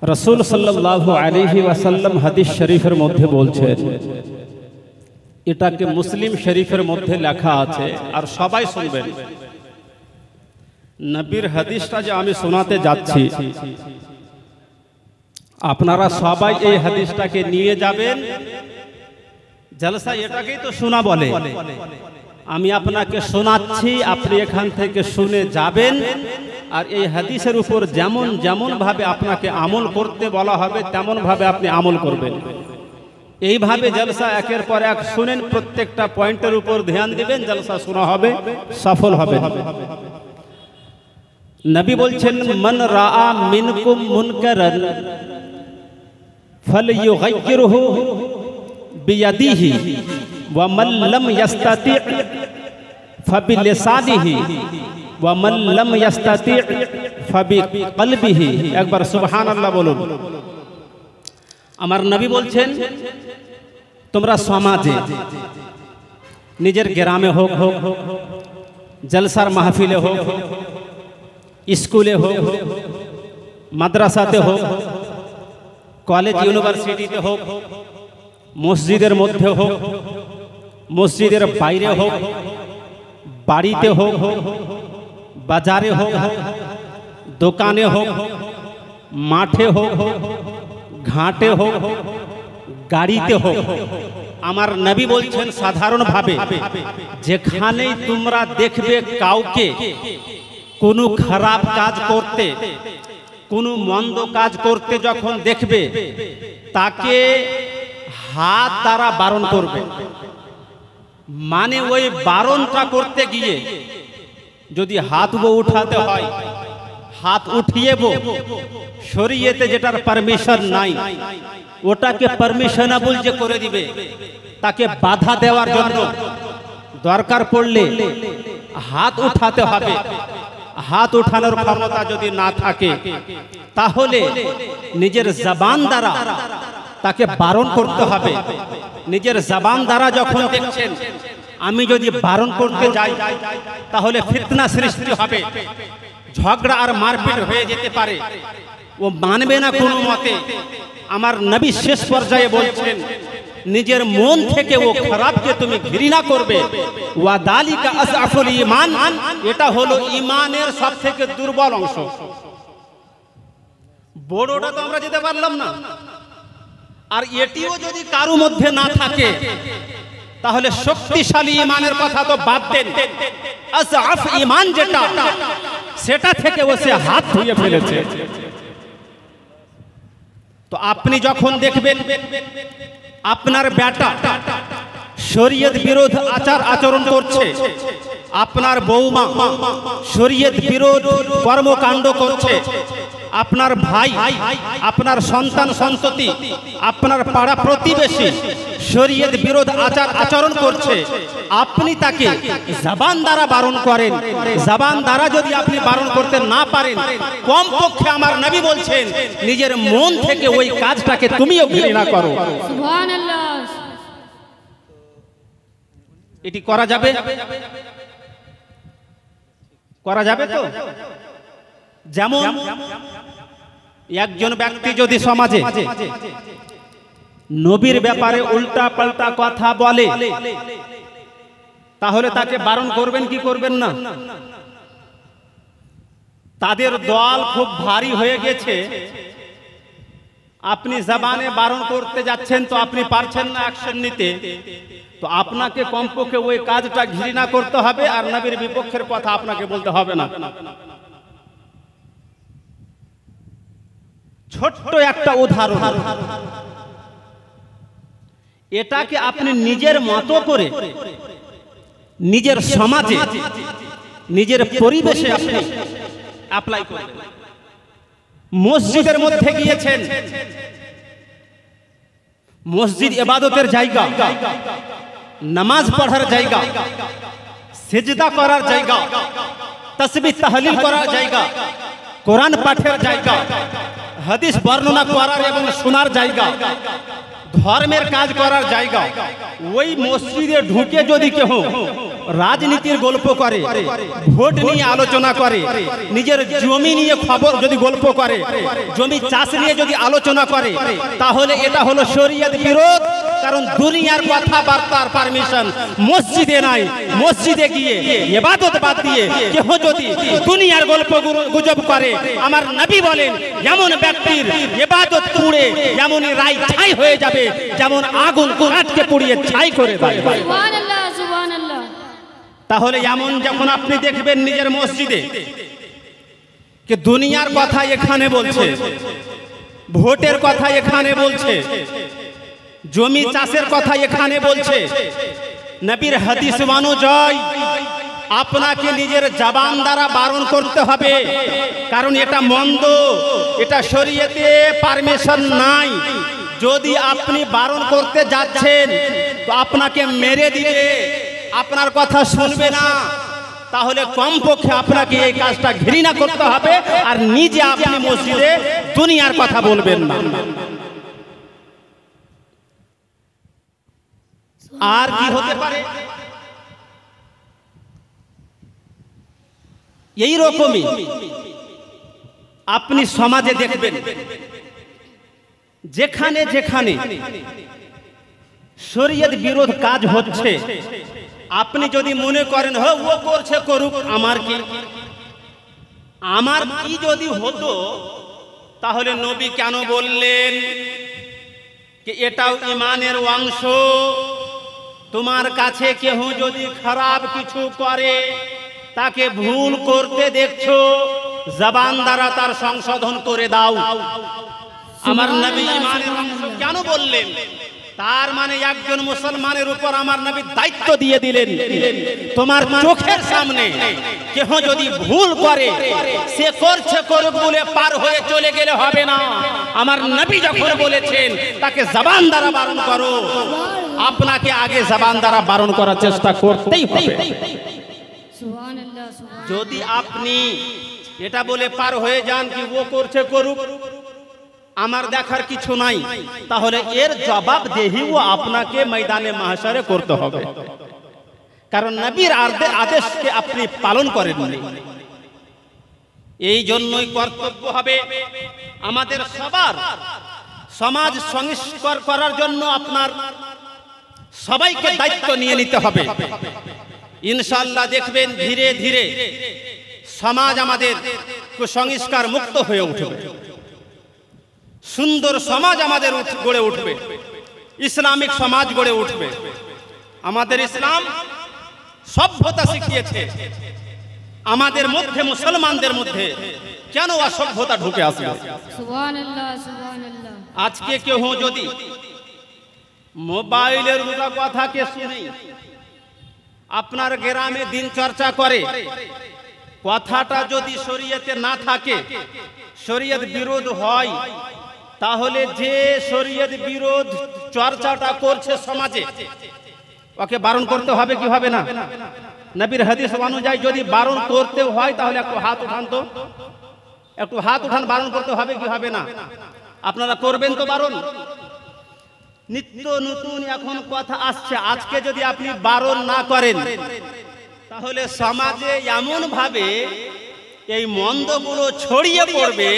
রাসূল সাল্লাল্লাহু আলাইহি ওয়াসাল্লাম হাদিস শরীফের মধ্যে বলছেন, এটাকে মুসলিম শরীফের মধ্যে লেখা আছে, আর সবাই শুনবেন। নবীর হাদিসটা যে আমি শোনাতে যাচ্ছি, আপনারা সবাই এই হাদিসটাকে নিয়ে যাবেন। জলসা এটাকেই তো শোনা বলে। আমি আপনাকে শোনাচ্ছি, আপনি এখান থেকে শুনে যাবেন, আর এই হাদিসের উপর যেমন যেমন ভাবে আপনাকে আমল করতে বলা হবে তেমন ভাবে আপনি আমল করবেন। এইভাবে জলসা একের পর এক শুনেন, প্রত্যেকটা পয়েন্টের উপর ধ্যান দিবেন, জলসা শোনা হবে, সফল হবে। নবী বলছেন, মান রাআ মিনকুম মুনকারান ফালইয়ুগাইয়িরহু বিয়াদিহি ওয়া মান লাম ইস্তাতি' ফাবিলিসানিহি ওয়া মান লাম ইস্তাতি' ফাবিকলবিহি। একবার সুবহানাল্লাহ বলুন। আমার নবী বলছেন, তোমরা সমাজে, নিজের গ্রামে হোক, জলসার মাহফিলে হোক, স্কুলে হোক, মাদ্রাসাতে হোক, কলেজ ইউনিভার্সিটিতে হোক, মসজিদের মধ্যে হোক, মসজিদের বাইরে হোক, বাড়িতে হোক, বাজারে হোক, দোকানে হোক, মাঠে হোক, ঘাটে হোক, গাড়িতে হোক, আমার নবী বলছেন সাধারণভাবে যেখানেই তোমরা দেখবে কাউকে কোনো খারাপ কাজ করতে, কোনো মন্দ কাজ করতে যখন দেখবে, তাকে হাত দ্বারা বারণ করবে। মানে ওই বারণটা করতে গিয়ে যদি হাত উঠাতে হয়, হাত উঠিয়েব, শরীয়তে যেটার পারমিশন নাই ওটাকে পারমিশনেবল যে করে দিবে, তাকে বাধা দেওয়ার জন্য দরকার পড়লে হাত উঠাতে হবে। হাত উঠানোর ক্ষমতা যদি না থাকে, তাহলে নিজের জবান দ্বারা তাকে বারণ করতে হবে। নিজের জবান দ্বারা যখন দেখছেন আমি যদি বারণ করতে যাই তাহলে ফিতনা সৃষ্টি হবে, ঝগড়া আর মারপিট হয়ে যেতে পারে, ও মানবে না কোনো মতে। আমার নবী শেষ পর্যায়ে বলছেন, নিজের মন থেকে ও খারাপকে তুমি ঘৃণা করবে। ওয়া দালিকা আসআফুল ঈমান, এটা হলো ঈমানের সবথেকে দুর্বল অংশ। বড়টা তো আমরা যেতে পারলাম না, আর এটিও যদি কারো মধ্যে না থাকে তাহলে শক্তিশালী ঈমানের কথা তো বাদ দেন, আসআফ ঈমান যেটা, সেটা থেকে ও সে হাত ধুয়ে ফেলেছে। তো আপনি যখন দেখবেন আপনার বেটা শরীয়ত বিরোধ আচার আচরণ করছে, আপনার বৌমা শরীয়ত বিরোধ কর্মকাণ্ড করছে, আপনার ভাই, আপনার সন্তান সন্ততি, আপনার পাড়া প্রতিবেশী শরীয়ত বিরোধ আচার আচরণ করছে, আপনি তাকে জবান দ্বারা বারণ করেন। জবান দ্বারা যদি আপনি বারণ করতে না পারেন, কমপক্ষে আমার নবী বলছেন নিজের মন থেকে ওই কাজটাকে তুমিও ঘৃণা করো। সুবহানাল্লাহ। এটি করা যাবে? করা যাবে তো? যেমন একজন ব্যক্তি যদি সমাজে নবীর ব্যাপারে উল্টা পাল্টা কথা বলে, তাহলে তাকে বারণ করবেন কি করবেন না? তাদের দল খুব ভারী হয়ে গেছে, আপনি জবানে বারণ করতে যাচ্ছেন তো আপনি পারছেন না অ্যাকশন নিতে, তো আপনাকে কমপক্ষে ওই কাজটা ঘৃণা করতে হবে, আর নবীর বিপক্ষের কথা আপনাকে বলতে হবে না। ছোট্ট একটা উদাহরণ, এটাকে আপনি নিজের মতো করে নিজের সমাজে, নিজের পরিবেশে আপনি অ্যাপ্লাই করবেন। মসজিদের মধ্যে গিয়েছেন, মসজিদ ইবাদতের জায়গা, নামাজ পড়ার জায়গা, সিজদা করার জায়গা, তাসবিহ তাহলিল করার জায়গা, কোরআন পাঠের জায়গা, হাদিস বর্ণনা করার এবং শোনার জায়গা, ধর্মের কাজ করার জায়গা। ওই মসজিদে ঢুকে যদি কেউ রাজনীতির গল্প করে, ভোট নিয়ে আলোচনা করে, নিজের জমি নিয়ে খবর যদি গল্প করে, জমি চাষ নিয়ে যদি আলোচনা করে, তাহলে এটা হলো শরীয়ত বিরোধ। কারণ দুনিয়ার কথাবার্তার পারমিশন মসজিদে নাই। মসজিদে গিয়ে ইবাদত বাদ দিয়ে কেউ যদি দুনিয়ার গল্প গুজব করে, আমার নবী বলেন এমন ব্যক্তির ইবাদত পুড়ে এমনই রাই ছাই হয়ে যাবে, যেমন আগুন কুরাটকে পুড়িয়ে ছাই করে দেয়। সুবহানাল্লাহ, সুবহানাল্লাহ। তাহলে এমন যখন আপনি দেখবেন নিজের মসজিদে যে দুনিয়ার কথা এখানে বলছে, ভোটের কথা এখানে বলছে, জমি চাষের কথা এখানে বলছে, নবীর হাদিস অনুযায়ী আপনাকে নিজের জবান দ্বারা বারণ করতে হবে। কারণ এটা মন্দ, এটা শরীয়তে পারমিশন নাই। যদি আপনি বারণ করতে যাচ্ছেন তো আপনাকে মেরে দিবে, আপনার কথা শুনবে না। তাহলে কমপক্ষে আপনাকে এই কাজটা ঘৃণা করতে হবে, আর নিজে আপনি মসজিদে দুনিয়ার কথা বলবেন না। আর কি হতে পারে? এই রকমই আপনি সমাজে দেখবেন, যেখানে যেখানে শরীয়ত বিরোধ কাজ হচ্ছে, আপনি যদি মনে করেন ও করছে করুক, আমার কি, আমার কি যদি হতো, তাহলে নবী কেন বললেন যে এটাও ঈমানের অংশ? তোমার কাছে কেউ যদি খারাপ কিছু করে, তাকে ভুল করতে দেখছো, জবান দ্বারা তার সংশোধন করে দাও। আমার নবী ঈমানের অংশ কেন বললেন? তার মানে একজন মুসলমানের উপর আমার নবী দায়িত্ব দিয়ে দিলেন, তোমার চোখের সামনে কেউ যদি ভুল করে, সে করছে করুক বলে পার হয়ে চলে গেলে হবে না। আমার নবী যখন বলেছেন তাকে জবান দ্বারা বারণ করো, আপনাকে আগে জবান দ্বারা বারণ করার চেষ্টা করতেই হবে। সুবহানাল্লাহ, সুবহানাল্লাহ। যদি আপনি এটা বলে পার হয়ে যান কি ও করছে করুক, আমার দেখার কিছু নাই, তাহলে এর জবাবদেহিও আপনাকে ময়দানে মাহশরে করতে হবে। কারণ নবীর আদেশকে আপনি পালন করেননি। এই জন্যই কর্তব্য হবে আমাদের সবার, সমাজ সংস্কার করার জন্য আপনার সবাইকে দায়িত্ব নিয়ে নিতে হবে। ইনশাআল্লাহ দেখবেন ধীরে ধীরে সমাজ আমাদের কুসংস্কার মুক্ত হয়ে উঠবে, সুন্দর সমাজ আমাদের গড়ে উঠবে, ইসলামিক সমাজ গড়ে উঠবে। আমাদের ইসলাম সভ্যতা শিখিয়েছে, আমাদের মধ্যে মুসলমানদের মধ্যে কেন অসভ্যতা ঢুকে আসবে? সুবহানাল্লাহ, সুবহানাল্লাহ। আজকে কেউ যদি মোবাইলের কথাকে শুনে আপনার গ্রামে দিন চর্চা করে, কথাটা যদি শরীয়তে না থাকে, শরীয়ত বিরোধ হয়, তাহলে যে শরীয়ত বিরোধ চর্চাটা করছে সমাজে, ওকে বারণ করতে হবে কি হবে না? নবীর হাদিস অনুযায়ী যদি বারণ করতে হয় তাহলে একটু হাত উঠান তো, একটু হাত উঠান, বারণ করতে হবে কি হবে না? আপনারা করবেন তো বারণ? নিত্য নতুন এখন কথা আসছে, আজকে যদি আপনি বারণ না করেন তাহলে সমাজে এমন ভাবে এই মন্দগুলো ছড়িয়ে পড়বে,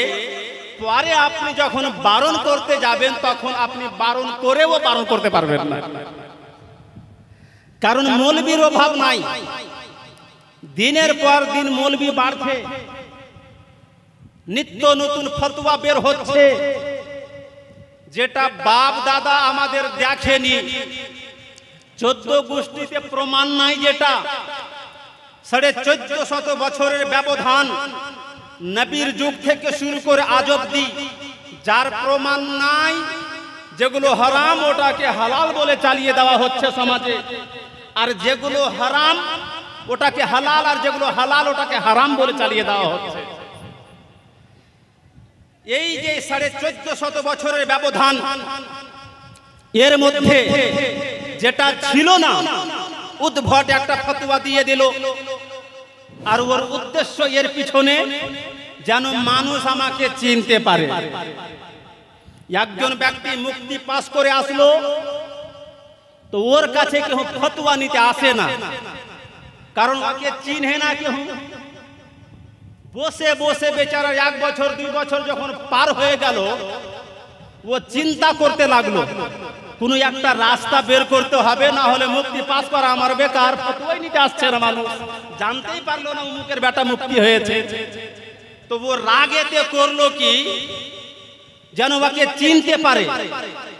পরে আপনি যখন বারণ করতে যাবেন তখন আপনি বারণ করেও বারণ করতে পারবেন না। কারণ মৌলবীর অভাব নাই, দিনের পর দিন মৌলবী বাড়ছে, নিত্য নতুন ফতোয়া বের হচ্ছে, যেটা বাপ দাদা আমাদের দেখেনি, 14 গোষ্ঠীতে প্রমাণ নাই, যেটা 1450 বছরের ব্যবধান নবীর যুগ থেকে শুরু করে আজ অবধি যার প্রমাণ নাই, যেগুলো হারাম ওটাকে হালাল বলে চালিয়ে দেওয়া হচ্ছে সমাজে, আর যেগুলো হারাম ওটাকে হালাল, আর যেগুলো হালাল ওটাকে হারাম বলে চালিয়ে দেওয়া হচ্ছে। এই যে 1450 বছরের ব্যবধান, এর মধ্যে যেটা ছিল না, উদ্ভট একটা ফতোয়া দিয়ে দিল, আর ওর উদ্দেশ্য এর পিছনে যেন মানুষ আমাকে চিনতে পারে। একজন ব্যক্তি মুক্তি পাস করে আসলো, তো ওর কাছে কেউ ফতোয়া নিতে আসে না, কারণ ওকে চিনহে না কেউ। বসে বসে বেচারা 1 বছর 2 বছর যখন পার হয়ে গেল, ও চিন্তা করতে লাগলো কোনো একটা রাস্তা বের করতে হবে, না হলে মুক্তি পাস করা আমার বেকার। ফতোয়াই নিতে আসছে না মানুষ, জানতেই পারলো না অমুকের বেটা মুক্তি হয়েছে। তো ও রাগেতে করলো কি, যেন ওকে চিনতে পারে,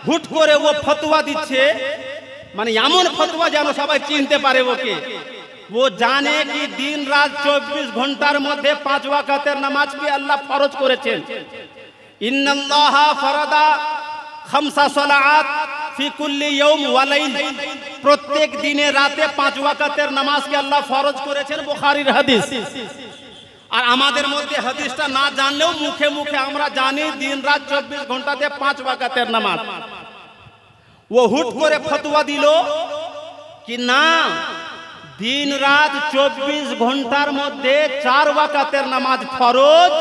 হুট করে ও ফতোয়া দিচ্ছে, মানে এমন ফতোয়া যেন সবাই চিনতে পারে ওকে। ও জানে কি দিন রাত 24 ঘন্টার মধ্যে 5 ওয়াক্তের নামাজকে আল্লাহ ফরজ করেছেন। ইন্নাল্লাহা ফারাদা খামসা সালাত ফি কুল্লি ইয়াউম ওয়া লাইল, প্রত্যেক দিনে রাতে 5 ওয়াক্তের নামাজকে আল্লাহ ফরজ করেছেন, বুখারীর হাদিস। আর আমাদের মধ্যে হাদিসটা না জানলেও মুখে মুখে আমরা জানি দিন রাত 24 ঘন্টাতে 5 ওয়াক্তের নামাজ। ও হুট করে ফতোয়া দিল কি না, দিন রাত 24 ঘন্টার মধ্যে 4 ওয়াক্তের নামাজ ফরজ,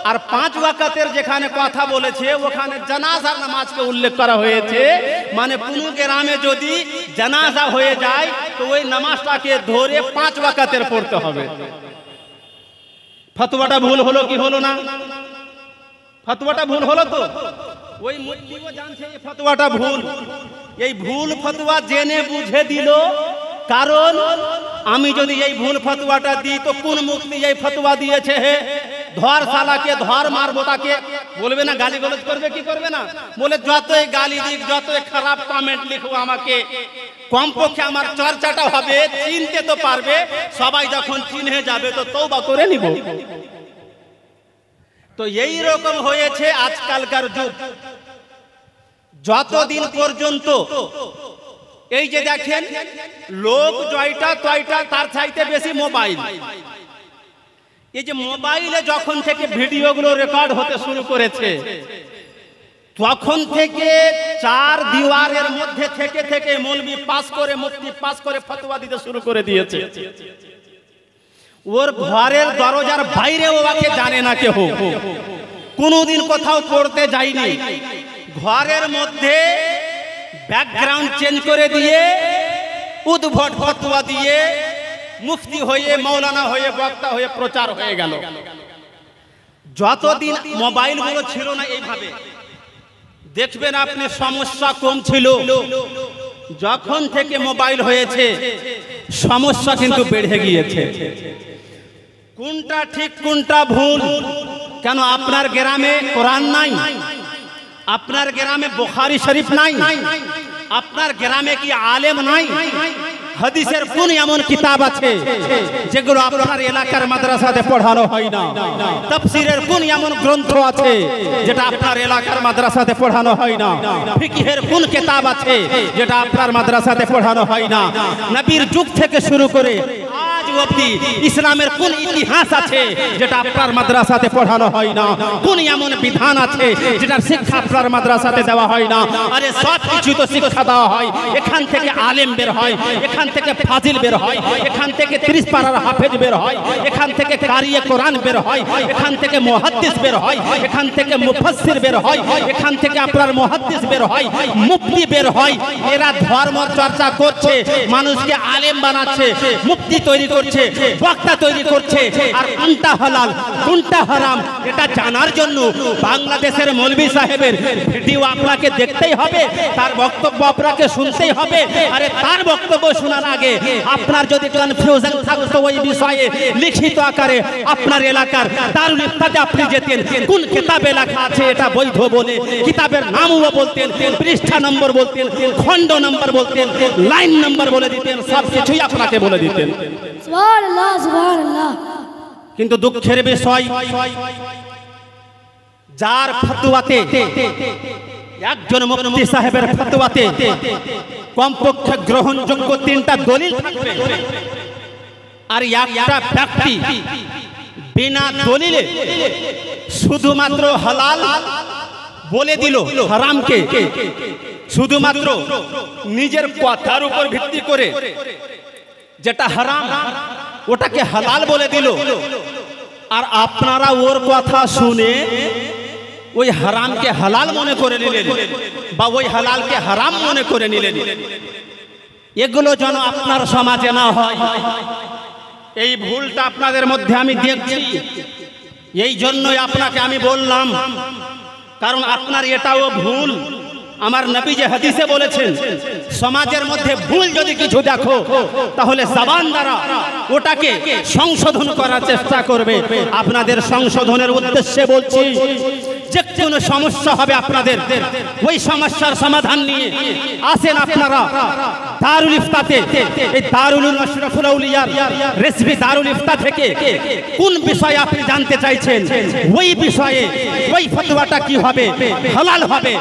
আর 5 ওয়াক্তের যেখানে কথা বলেছে ওখানে জানাজার নামাজকে উল্লেখ করা হয়েছে। মানে কোনো গ্রামে যদি জানাজা হয়ে যায় তো ওই নামাজটাকে ধরে 5 ওয়াক্তের পড়তে হবে। ফতোয়াটা ভুল হলো কি হলো না? ফতোয়াটা ভুল হলো তো। ওই মুফতিও জানছে এই ফতোয়াটা ভুল, এই ভুল ফতোয়া জেনে বুঝে দিল। কারণ আমি যদি এই ভুল ফতোয়াটা দিই তো কোন মুফতি এই ফতোয়া দিয়েছে, হে ধর শালাকে ধর, মারবো তাকে, বলবে না? গালি গালাজ করবে কি করবে না? বলে যতই গালি দিক, যতই খারাপ কমেন্ট লিখো আমাকে, কমপক্ষে আমার চর্চাটা হবে, চিনতে তো পারবে। সবাই যখন চিনে যাবে তো তওবা করে নিব। তো এই রকম হয়েছে আজকালকার যুগ। যতদিন পর্যন্ত এই যে দেখেন লোক জয়টা তয়টা, তার চাইতে বেশি মোবাইল। এই যে মোবাইলে যখন থেকে ভিডিওগুলো রেকর্ড হতে শুরু করেছে, তখন থেকে 4 দেওয়ালের মধ্যে থেকে থেকে মৌলবি পাস করে, মুফতি পাস করে ফতোয়া দিতে শুরু করে দিয়েছে। ওর ঘরের দরজার বাইরে ওকে জানে না কেউ, কোনোদিন কোথাও পড়তে যায়নি। ঘরের মধ্যে ব্যাকগ্রাউন্ড চেঞ্জ করে দিয়ে উদ্ভট ফতোয়া দিয়ে মুফতি হয়ে, মৌলানা হয়ে, বক্তা হয়ে প্রচার হয়ে গেল। যতদিন মোবাইলগুলো ছিল না এইভাবে দেখবেন আপনি সমস্যা কম ছিল। যখন থেকে মোবাইল হয়েছে সমস্যা কিন্তু বেড়ে গিয়েছে। কোনটা ঠিক কোনটা ভুল? কেন আপনার গ্রামে কোরআন নাই? আপনার গ্রামে বুখারী শরীফ নাই? আপনার গ্রামে কি আলেম নাই? হাদিসের কোন এমন কিতাব আছে যেগুলো আপনার এলাকার মাদ্রাসাতে পড়ানো হয় না? তাফসীরের কোন এমন গ্রন্থ আছে যেটা আপনার এলাকার মাদ্রাসাতে পড়ানো হয় না? ফিকহের কোন কিতাব আছে যেটা আপনার মাদ্রাসাতে পড়ানো হয় না? নবীর যুগ থেকে শুরু করে আজ অবধি ইসলামের কোন ইতিহাস আছে যেটা আপনার মাদ্রাসাতে পড়ানো হয় না? কোন এমন বিধান আছে যেটার শিক্ষা আপনার মাদ্রাসাতে দেওয়া হয় না? আরে সব কিছু তো শিক্ষা দেওয়া হয়। এখান থেকে আলেম বের হয়, এখান থেকে ফাজিল বের হয়, এখান থেকে 30 পারার হাফেজ বের হয়, এখান থেকে কারিয়ে কোরআন বের হয়, এখান থেকে মুহাদ্দিস বের হয়, এখান থেকে মুফাসসির বের হয়, এখান থেকে আপনার মুহাদ্দিস বের হয়, মুফতি বের হয়। এরা ধর্ম চর্চা করছে, মানুষকে আলেম বানাচ্ছে, মুফতি তৈরি করছে, বক্তা তৈরি করছে। আর কোনটা হালাল কোনটা হারাম এটা জানার জন্য বাংলাদেশের মৌলভী সাহেবের ভিডিও আপনাকে দেখতেই হবে, তার বক্তব্য আপনাকে শুনতেই হবে। আরে তার বক্তব্য শোনার আগে আপনার যদি কনফিউশন থাকতো ওই বিষয়ে লিখিত আকারে আপনার এলাকার দারুল ইফতাতে আপনি যেতেন, কোন কিতাবে লেখা আছে এটা বৈধ বলে কিতাবের নামও বলতেন, পৃষ্ঠা নম্বর বলতেন, খণ্ড নম্বর বলতেন, লাইন নম্বর বলে দিতেন, সব কিছুই আপনাকে বলে দিতেন। সুবহানাল্লাহ, সুবহানাল্লাহ। কিন্তু দুঃখের বিষয়, যার ফতোয়াতে, একজন মুফতি সাহেবের ফতোয়াতে কমপক্ষে গ্রহণযোগ্য 3টা দলিল থাকবে, আর একটা ব্যক্তি বিনা দলিলে শুধুমাত্র হালাল বলে দিল হারামকে, শুধুমাত্র নিজের কথার উপর ভিত্তি করে যেটা হারাম ওটাকে হালাল বলে দিল। আর আপনারা ওর কথা শুনে ওই হারামকে হালাল মনে করে নিলেন বা ওই হালালকে হারাম মনে করে নিলেন। এগুলো যেন আপনার সমাজে না হয়। এই ভুলটা আপনাদের মধ্যে আমি দেখছি, এই জন্যই আপনাকে আমি বললাম, কারণ আপনার এটাও ভুল। আমার নবী যে হাদিসে বলেছেন, সমাজের মধ্যে ভুল যদি কিছু দেখো তাহলে জবান দ্বারা ওটাকে সংশোধন করার চেষ্টা করবে। আপনাদের সংশোধনের উদ্দেশ্যে বলছি, যে কোনো সমস্যা হবে আপনাদের, ওই সমস্যার সমাধান নিয়ে আসেন আপনারা দারুল ইফতাতে। এই দারুল আশরাফুল আউলিয়ার রেসবি দারুল ইফতা থেকে কোন বিষয়ে আপনি জানতে চাইছেন, ওই বিষয়ে ওই ফতোয়াটা কি হবে, হালাল হবে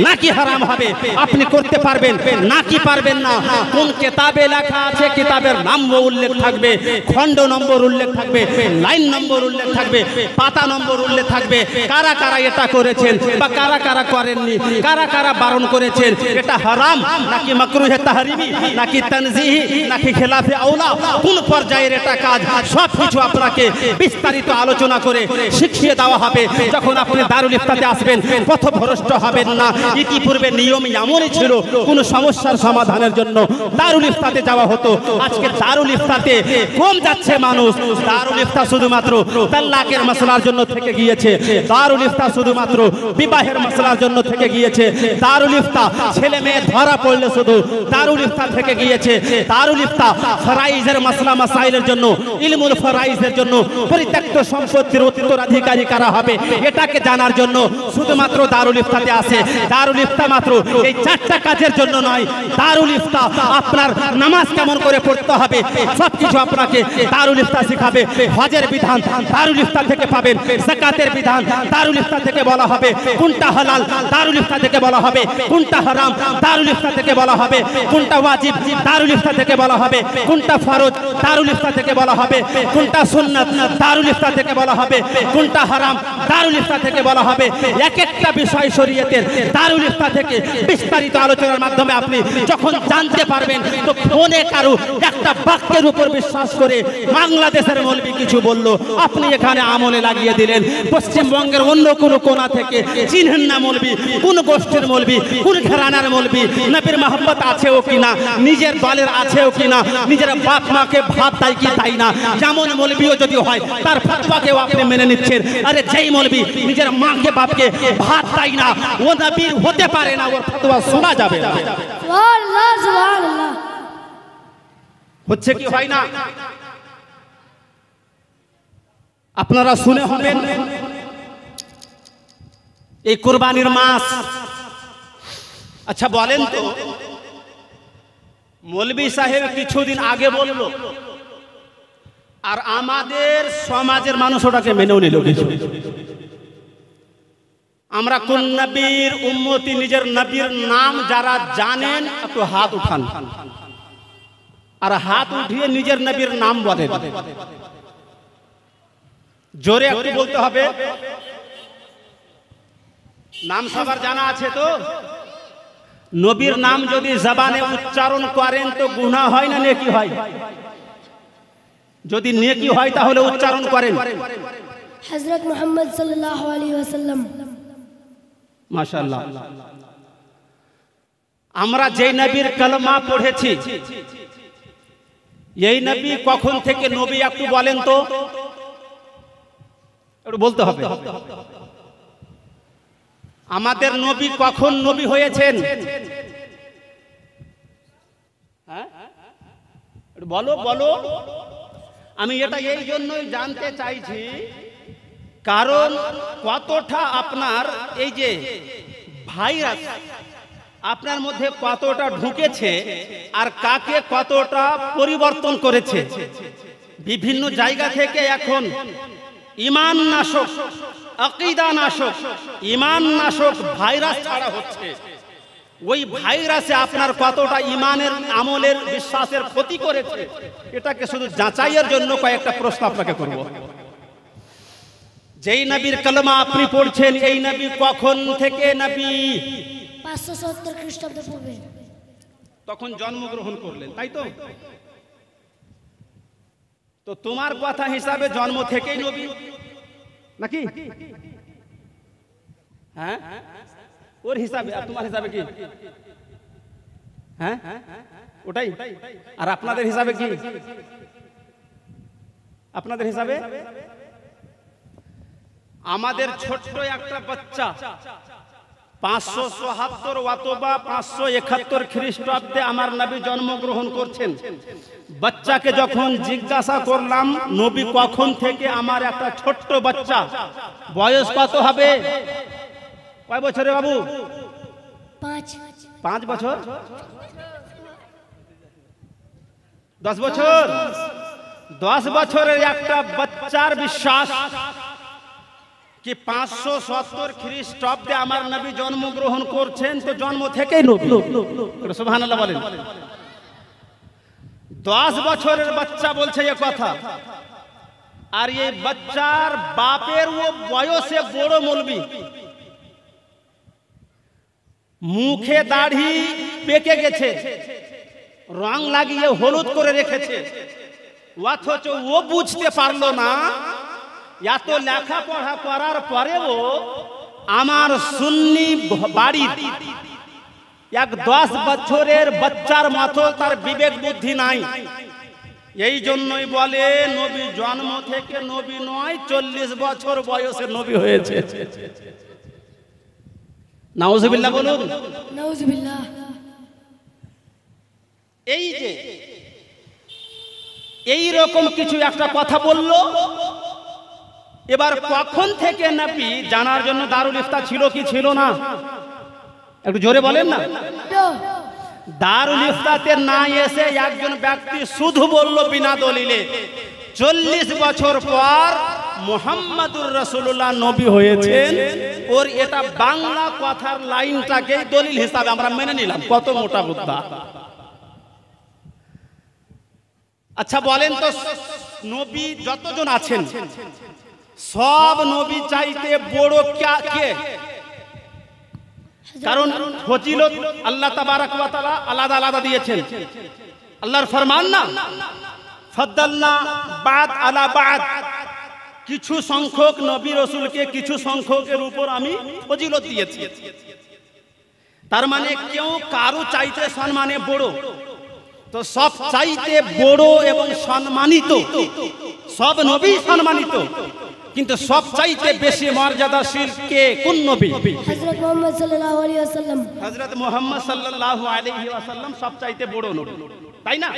নাকি হারাম হবে আপনি করতে পারবেন নাকি পারবেন না। কোন কিতাবে লেখা আছে, কিতাবের নাম উল্লেখ থাকবে, খণ্ড নম্বর উল্লেখ থাকবে, লাইন নম্বর উল্লেখ থাকবে, পাতা নম্বর উল্লেখ থাকবে, কারা কারা এটা করেছেন বা কারা কারা করেননি, কারা কারা বারণ করেছেন, এটা হারাম নাকি মাকরুহে তাহরিমি নাকি তানজিহি নাকি খেলাফে আওলা, কোন পর্যায়ের এটা কাজ, সব কিছু আপনাকে বিস্তারিত আলোচনা করে শিখিয়ে দেওয়া হবে। যখন আপনি দারুল ইফতাতে আসবেন পথভ্রষ্ট হবেন না। ইতিপূর্বে নিয়ম এমনই ছিল, কোন সমস্যার সমাধানের জন্য দারুল ইফতাতে যাওয়া হতো। আজকে দারুল ইফতাতে কম যাচ্ছে মানুষ। দারুল ইফতা শুধুমাত্র তালাকের মাসলার জন্য থেকে গিয়েছে, দারুল ইফতা শুধুমাত্র বিবাহের মাসলার জন্য থেকে গিয়েছে, দারুল ইফতা ছেলে মেয়ে ধরা পড়লে শুধু দারুল ইফতা থেকে গিয়েছে। দারুল ইফতা ফরাইজের মাসলা মাসাইলের জন্য, ইলমুল ফরাইজের জন্য, পরিত্যক্ত সম্পত্তির উত্তরাধিকারী কারা হবে এটাকে জানার জন্য শুধুমাত্র দারুল ইফতাতে আসে। দারুল ইফতা মাত্র এই চারটা কাজের জন্য নয়, দারুল ইফতা আপনার নামাজ কেমন করে পড়তে হবে সবকিছু আপনাকে দারুল ইফতা শেখাবে। হজের বিধান দারুল ইফতা থেকে পাবেন, যাকাতের বিধান দারুল ইফতা থেকে বলা হবে, কোনটা হালাল দারুল ইফতা থেকে বলা হবে, কোনটা হারাম দারুল ইফতা থেকে বলা হবে, কোনটা ওয়াজিব দারুল ইফতা থেকে বলা হবে, কোনটা ফরজ দারুল ইফতা থেকে বলা হবে, কোনটা সুন্নাত দারুল ইফতা থেকে বলা হবে, কোনটা হারাম দারুল ইফতা থেকে বলা হবে। এক একটা বিষয় শরীয়তের দারুল ইফতা থেকে বিস্তারিত আলোচনার মাধ্যমে আপনি যখন জানতে পারবেন, তো ফোনে কারো একটা বাক্যের উপর বিশ্বাস করে বাংলাদেশের মৌলবি কিছু বলল, আপনি এখানে আমলে লাগিয়ে দিলেন। পশ্চিমবঙ্গের অন্য কোনো কোণা থেকে চিনহেন না মৌলবি, কোন গোষ্ঠীর মৌলবি, কোন ঘরানার মৌলবি, নবীর মহব্বত আছেও কিনা, নিজের দলের আছেও কিনা, নিজের বাপ মাকে ভাত দেয় কি তাই না, যেমন মৌলবিও যদি হয় তার ফতোয়াকেও আপনি মেনে নিচ্ছেন। আরে যেই মৌলবি নিজের মাকে বাপকে ভাত দেয় না, ও নবী হতে পারে না, ওর ফতোয়া শোনা যাবে না। সুবহানাল্লাহ, সুবহানাল্লাহ। হচ্ছে কি হয় না আপনারা শুনে হবেন। এই কুরবানির মাস, আচ্ছা বলেন তো, মৌলবী সাহেব কিছুদিন আগে বলল আর আমাদের সমাজের মানুষ ওটাকে মেনেও নিল কিছু। আমরা কোন নবীর উম্মতি, নিজের নবীর নাম যারা জানেন একটু হাত উঠান, আর হাত উঠিয়ে নিজের নবীর নাম বলেন। জোরে একটু বলতে হবে। নাম সবার জানা আছে তো? নবীর নাম যদি জবানে উচ্চারণ করেন তো গুনাহ হয় না নেকি হয়? যদি নেকি হয় তাহলে উচ্চারণ করেন। হযরত মুহাম্মদ সাল্লাল্লাহু আলাইহি ওয়াসাল্লাম। মাশাআল্লাহ। আমরা যেই নবীর কালেমা পড়েছি, এই নবী কখন থেকে নবী একটু বলেন তো, একটু বলতে হবে। আমাদের নবী কখন নবী হয়েছেন? হ্যাঁ বলো বলো। আমি এটা এই জন্যই জানতে চাইছি, কারণ কতটা আপনার এই যে ভাইরাস আপনার মধ্যে কতটা ঢুকেছে আর কাকে কতটা পরিবর্তন করেছে। বিভিন্ন জায়গা থেকে এখন ঈমান নাশক, আকীদা নাশক, ঈমান নাশক ভাইরাস ছাড়া হচ্ছে। ওই ভাইরাসে আপনার কতটা ঈমানের, আমলের, বিশ্বাসের ক্ষতি করেছে, এটাকে শুধু যাচাইয়ের জন্য কয়েকটা প্রশ্ন আপনাকে করব। যেই নবীর কালেমা আপনি পড়ছেন, এই নবী কখন থেকে নবী? 570 খ্রিস্টাব্দ পূর্বে। তখন জন্মগ্রহণ করলেন, তাই তো? তো তোমার কথা হিসাবে জন্ম থেকেই নবী নাকি? হ্যাঁ, ওর হিসাবে আর তোমার হিসাবে কি? হ্যাঁ ওটাই। আর আপনাদের হিসাবে কি? আপনাদের হিসাবে আমাদের ছোট্ট একটা বাচ্চা 577 অথবা 571 খ্রিস্টাব্দে আমার নবী জন্মগ্রহণ করছেন। বাচ্চাকে যখন জিজ্ঞাসা করলাম নবী কখন থেকে, আমার একটা ছোট্ট বাচ্চা বয়স কত হবে? কয় বছরে বাবু? 5 বছর, 10 বছর। 10 বছরের একটা বাচ্চার বিশ্বাস কি 570 খ্রিস্টাব্দে আমার নবী জন্মগ্রহণ করছেন, তো জন্ম থেকেই নবী। সুবহানাল্লাহ বলেন। 10 বছরের বাচ্চা বলছে এ কথা, আর এই বাচ্চার বাপের ও বয়সে বড় মৌলবি, মুখে দাড়ি পেকে গেছে, রং লাগিয়ে হলুদ করে রেখেছে, অথচ ও বুঝতে পারলো না এত লেখাপড়া করার পরেও আমার সুন্নি বাড়ির এক 10 বছরের বাচ্চার মতো তার বিবেক বুদ্ধি নাই। এই জন্যই বলে নবী জন্ম থেকে নবী নয়, 40 বছর বয়সে নবী হয়েছে। নাউজুবিল্লাহ বলুন। নাউজুবিল্লাহ। এই যে এই রকম কিছু একটা কথা বললো, এবার কখন থেকে নবী জানার জন্য দারুল ইফতা ছিল কি ছিল না? একটু জোরে বলেন না। দারুল ইফতাতে না এসে একজন ব্যক্তি শুধু বলল বিনা দলিলে 40 বছর পর মুহাম্মাদুর রাসূলুল্লাহ নবী হয়েছেন, ওর এটা বাংলা কথার লাইনটাকে দলিল হিসাবে আমরা মেনে নিলাম। কত মোটা বুদ্ধা। আচ্ছা বলেন তো, নবী যতজন আছেন সব নবী চাইতে বড় কে? কারণ ফজিলত আল্লাহ তাবারক ওয়া তাআলা আলাদা আলাদা দিয়েছেন। আল্লাহর ফরমান না, ফাদ্দালনা বাদ আলা বাদ, কিছু সংখ্যক নবী রাসূলকে কিছু সংখ্যকের উপর আমি ফজিলত দিয়েছি। তার মানে কেউ কারো চাইতে সম্মানে বড়, তো সব চাইতে বড় এবং সম্মানিত সব নবী সম্মানিত, কিন্তু সব চাইতে বেশি মর্যাদাশীল কে? কোন নবী? হযরত মুহাম্মদ সাল্লাল্লাহু আলাইহি ওয়াসাল্লাম। হযরত মুহাম্মদ সাল্লাল্লাহু আলাইহি ওয়াসাল্লাম সব চাইতে বড় নবী, তাই না?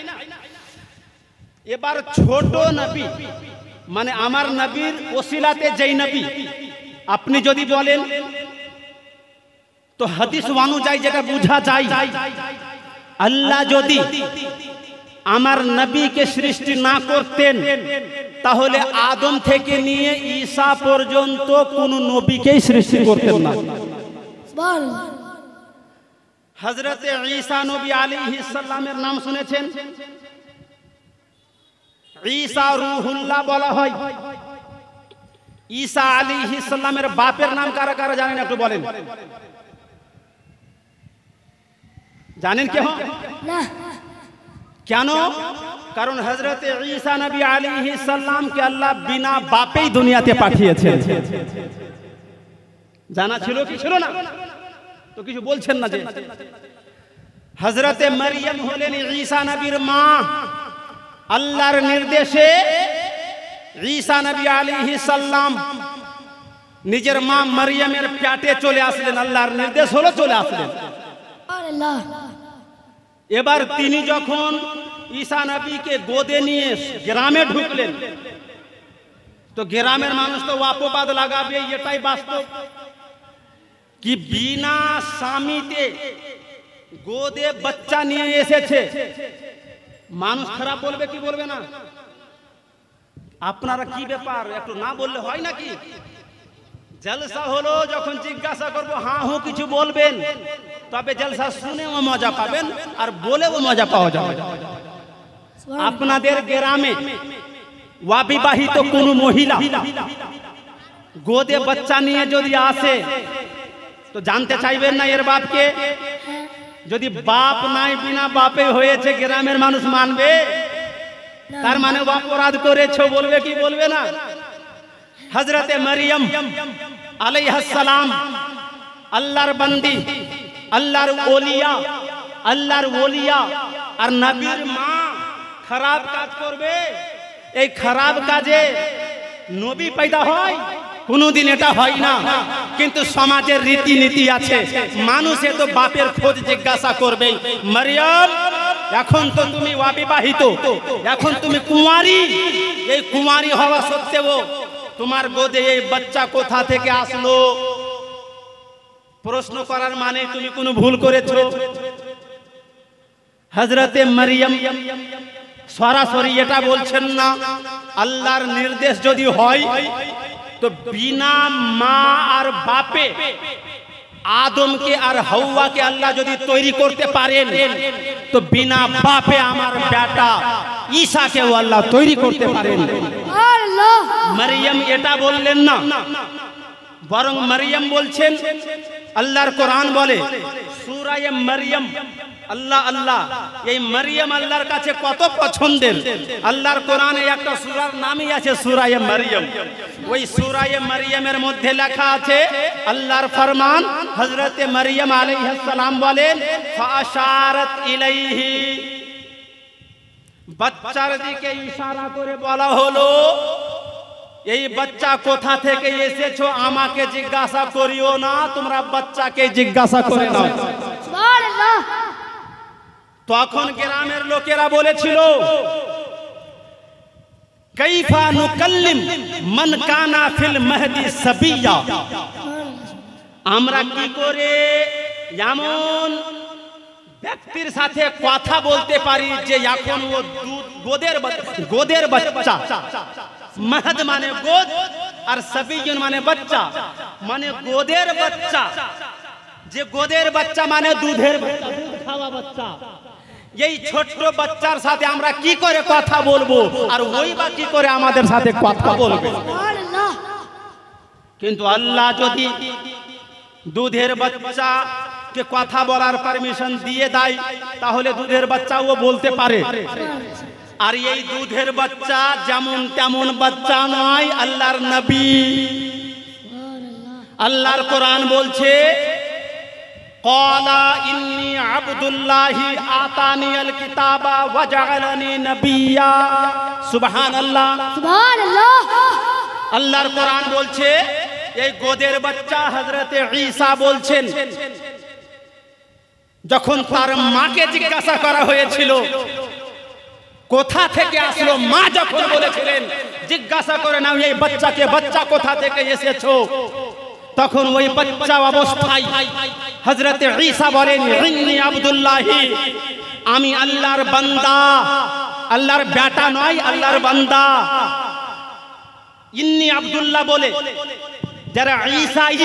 এবার ছোট নবী মানে আমার নবীর ওসিলাতে যেই নবী, আপনি যদি বলেন তো হাদিস অনুযায়ী যেটা বোঝা যায়, আল্লাহ যদি আমার নবীকে সৃষ্টি না করতেন তাহলে আদম থেকে নিয়ে ঈসা পর্যন্ত কোন নবীকেই সৃষ্টি করতেন না। সুবহানাল্লাহ। হযরত ঈসা নবী আলাইহিস সালামের নাম শুনেছেন? ঈসা রূহুল্লাহ বলা হয়। ঈসা আলাইহিস সালামের বাপের নাম কারা কারা জানেন একটু বলেন? জানেন কেউ? না। কেন? কারণ হযরত ঈসা নবী আলাইহিস সালামকে আল্লাহ বিনা বাপেই দুনিয়াতে পাঠিয়েছেন। জানা ছিল কি ছিল না? তো কিছু বলছেন না যে হযরত মারইয়াম হলেন ঈসা নবীর মা। আল্লাহর নির্দেশে ঈসা নবী আলাইহিস সালাম নিজের মা মারইয়ামের পেটে চলে আসলেন, আল্লাহর নির্দেশ হলো চলে আসলেন। সুবহানাল্লাহ। এবার তিনি যখন ঈসা নবীকে গোদে নিয়ে গ্রামে ঢুকলেন, তো গ্রামের মানুষ তো অপবাদ লাগাবে, এটাই বাস্তব কি বিনা স্বামীতে গোদে বাচ্চা নিয়ে এসেছে, মানুষ খারাপ বলবে কি বলবে না? আপনারা কি ব্যাপার একটু না বললে হয় নাকি? জলসা হলো যখন জিজ্ঞাসা করবো হ্যাঁ হু কিছু বলবেন, তবে জলসা শুনেও মজা পাবেন আর বলেও মজা পাওয়া যাবে। আপনাদের গ্রামে অবিবাহিত কোন মহিলা গোদে বাচ্চা নিয়ে যদি আসে তো জানতে চাইবেন না এর বাপকে? যদি বাপ নাই বিনা বাপে হয়েছে গ্রামের মানুষ মানবে? তার মানে অপরাধ করেছো বলবে কি বলবে না? হযরতে মারইয়াম আলাইহিস সালাম আল্লাহর বান্দি, আল্লাহর ওলিয়া আর নবীর মা খারাপ কাজ করবে? এই খারাপ কাজে নবী পয়দা হয়? কোনোদিন এটা হয় না। কিন্তু সমাজের রীতিনীতি আছে, মানুষে তো বাপের খোঁজ জিজ্ঞাসা করবে। মারিয়াম, এখন তো তুমি অবিবাহিত, এখন তুমি কুমারী। এই কুমারী হওয়া সত্ত্বেও তোমার গোদে এই বাচ্চা কোথা থেকে আসলো? প্রশ্ন করার মানে তুমি কোনো ভুল করেছো? হযরতে মারিয়াম সরাসরি এটা বলছেন না। আল্লাহর নির্দেশ যদি হয় তো বিনা মা আর বাপে আদমকে আর হাওয়াকে আল্লাহ যদি তৈরি করতে পারেন, তো বিনা বাপে আমার বেটা ঈসাকেও আল্লাহ তৈরি করতে পারেন। মারিয়াম এটা বললেন না, বরং মারিয়াম বলছেন, আল্লাহর কোরআন বলে সূরা মারিয়াম, আল্লাহ আল্লাহ, এই মারিয়াম আল্লাহর কাছে কত পছন্দের। আল্লাহর কোরআনে একটা সূরার নামই আছে সূরা মারিয়াম। ওই সূরা মারিয়ামের মধ্যে লেখা আছে আল্লাহর ফরমান, হযরতে মারিয়াম আলাইহিস সালাম বলেন ফাআশারাত ইলাইহি, বাচ্চার দিকে ইশারা করে বলা হলো, এই বাচ্চা কোথা থেকে এসেছো আমাকে জিজ্ঞাসা করিও না, তোমরা বাচ্চাকে জিজ্ঞাসা করে নাও। সুবহানাল্লাহ। তখন গ্রামের লোকেরা বলেছিল, কাইফা নুকাল্লিম মান কানা ফিল মাহদি সাবিয়া, আমরা কি করে এমন ব্যক্তির সাথে কথা বলতে পারি যে এখন ও গোদের বাচ্চা। মাহদ মানে গোদ, আর সাবিয়ুন মানে বাচ্চা, মানে গোদের বাচ্চা। যে গোদের বাচ্চা মানে দুধের বাচ্চা, দুধ খাওয়া বাচ্চা। এই ছোট্ট বাচ্চার সাথে আমরা কি করে কথা বলবো, আর ওই বা কি করে আমাদের সাথে কথা বলবে? কিন্তু আল্লাহ যদি দুধের বাচ্চাকে কথা বলার পারমিশন দিয়ে দেয়, তাহলে দুধের বাচ্চাও বলতে পারে। আর এই দুধের বাচ্চা যেমন তেমন বাচ্চা নয়, আল্লাহর নবী। আল্লাহর কোরআন বলছে, ক্বালা ইন্নী আবদুল্লাহি আতানিয়াল কিতাবা ওয়া জাআলানি নাবিয়্যা। সুবহানাল্লাহ, সুবহানাল্লাহ। আল্লাহর কোরআন বলছে, এই গোদের বাচ্চা হযরতে ঈসা বলছেন, যখন তার মাকে জিজ্ঞাসা করা হয়েছিল কোথা থেকে আসলো, মা যখন বলেছিলেন জিজ্ঞাসা করে নাও এই বাচ্চাকে, বাচ্চা কোথা থেকে এসেছো, তখন ওই বাচ্চা অবস্থায় হযরতে ঈসা বলেন, ইন্নী আবদুল্লাহি, আমি আল্লাহর বান্দা, আল্লাহর বেটা নয়, আল্লাহর বান্দা। ইন্নী আবদুল্লাহ বলে যারা ঈসাই,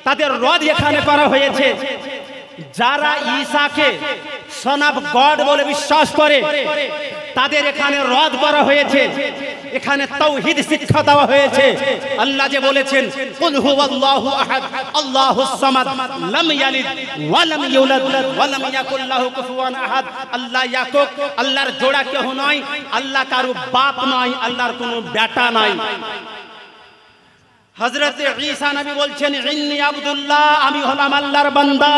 তাদের রদ এখানে করা হয়েছে। যারা ঈসাকে সন অফ গড বলে বিশ্বাস করে, তাদের এখানে রদ করা হয়েছে। এখানে তাওহীদ শিক্ষা দেওয়া হয়েছে। আল্লাহ যে বলেছেন, কুল হুয়াল্লাহু আহাদ আল্লাহুস সামাদ লাম ইয়ালিদ ওয়া লাম ইউলাদ ওয়া লাম ইয়াকুল লাহু কুফুয়ান আহাদ। আল্লাহ একক, আল্লাহর জোড়া কেউ নয়, আল্লাহ কারো বাপ নয়, আল্লাহর কোনো বেটা নাই। হযরতে ঈসা নবী বলছেন, ইন্নী আবদুল্লাহ, আমি হলাম আল্লাহর বান্দা,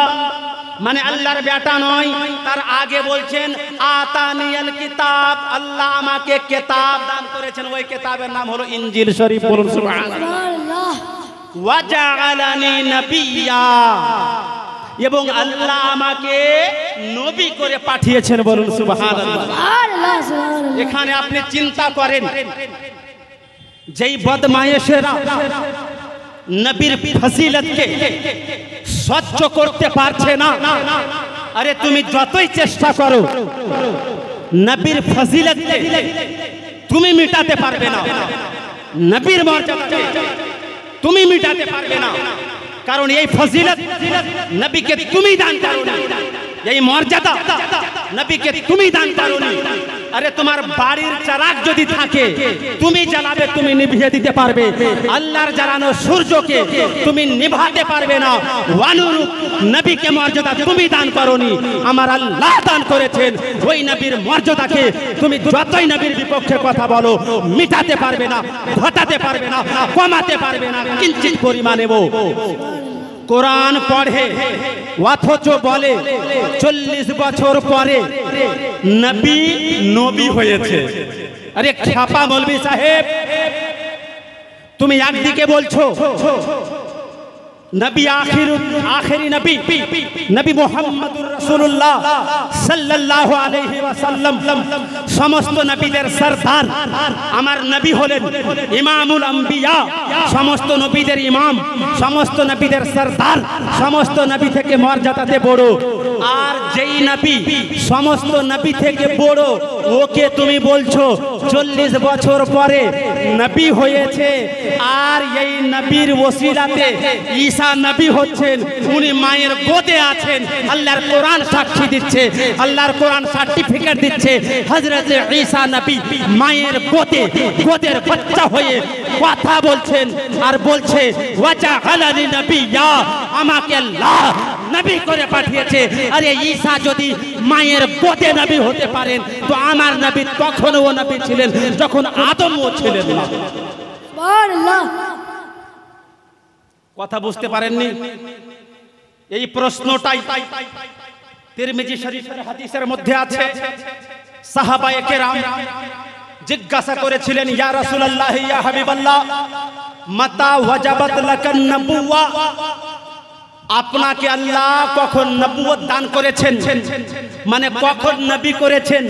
মানে আল্লাহর বেটা নয়। তার আগে বলছেন আতানিয়াল কিতাব, আল্লাহ আমাকে কিতাব দান করেছেন, ওই কিতাবের নাম হলো ইনজিল শরীফ। বলুন সুবহানাল্লাহ। ওয়া জাআলানি নাবিয়্যা, এবং আল্লাহ আমাকে নবী করে পাঠিয়েছেন। বলুন সুবহানাল্লাহ। এখানে আপনি চিন্তা করেন, যেই বদমায়েশেরা নবীর ফজিলতকে সহ্য করতে পারছে না, আরে তুমি যতই চেষ্টা করো নবীর ফজিলতকে তুমি মিটাতে পারবে না, নবীর মর্যাদাকে তুমি মিটাতে পারবে না। কারণ এই ফজিলত নবীকে তুমি দান করোনি, এই মর্যাদা নবীকে তুমি দান করোনি। আরে তোমার বাড়ির চারাক যদি থাকে, তুমি জ্বালাবে, তুমি নিভিয়ে দিতে পারবে। আল্লাহর জ্বালানো সূর্যকে তুমি নিভাতে পারবে না। অনুরূপ নবীকে মর্যাদা তুমি দান করোনি, আমার আল্লাহ দান করেছেন। ওই নবীর মর্যাদাকে তুমি যতই নবীর বিপক্ষে কথা বলো, মিটাতে পারবে না, ঘটাতে পারবে না, কমাতে পারবে না, কিঞ্চিত পরিমাণেও। কোরআন পড়ে অথচ বলে 40 বছর পরে নবী নবী হয়েছে। আরে ছাপা মৌলভী সাহেব, তুমি একদিকে বলছো নবী আখেরি নবী নবী মুহাম্মদুর রাসূলুল্লাহ সাল্লাল্লাহু আলাইহি ওয়াসাল্লাম সমস্ত নবীদের সরদার, আমার নবী হলেন ইমামুল আম্বিয়া, সমস্ত নবীদের ইমাম, সমস্ত নবীদের সরদার, সমস্ত নবী থেকে মর্যাদাতে বড়। আর যেই নবী সমস্ত নবী থেকে বড়, ওকে তুমি বলছো 40 বছর পরে নবী হয়েছে, আর এই নবীর ওসিলাতে ঈসা নবী হচ্ছেন, উনি মায়ের গোদে আছেন। আল্লাহর কোরআন সাক্ষী দিচ্ছে, আল্লাহর কোরআন সার্টিফিকেট দিচ্ছে হযরত ঈসা নবী মায়ের গোদের বাচ্চা হয়ে কথা বলছেন আর বলছে ওয়াজআলানি নবিয়্যা, আমাকে আল্লাহ নবী করে পাঠিয়েছে। আরে ঈসা যদি মায়ের গোদে নবী হতে পারেন, তো আমার নবী তখন ও নবী ছিলেন যখন আদমও ছিলেন না। সুবহানাল্লাহ। কথা বুঝতে পারেননি? এই প্রশ্নটাই তিরমিজি শরীফের হাদিসের মধ্যে আছে। সাহাবায়ে কেরাম জিজ্ঞাসা করেছিলেন, ইয়া রাসূলুল্লাহ ইয়া হাবিবাল্লাহ, মাতা ওয়াজাবাত লাকান নবুওয়া, আপনাকে আল্লাহ কখন নবুয়ত দান করেছেন, মানে কখন নবী করেছেন?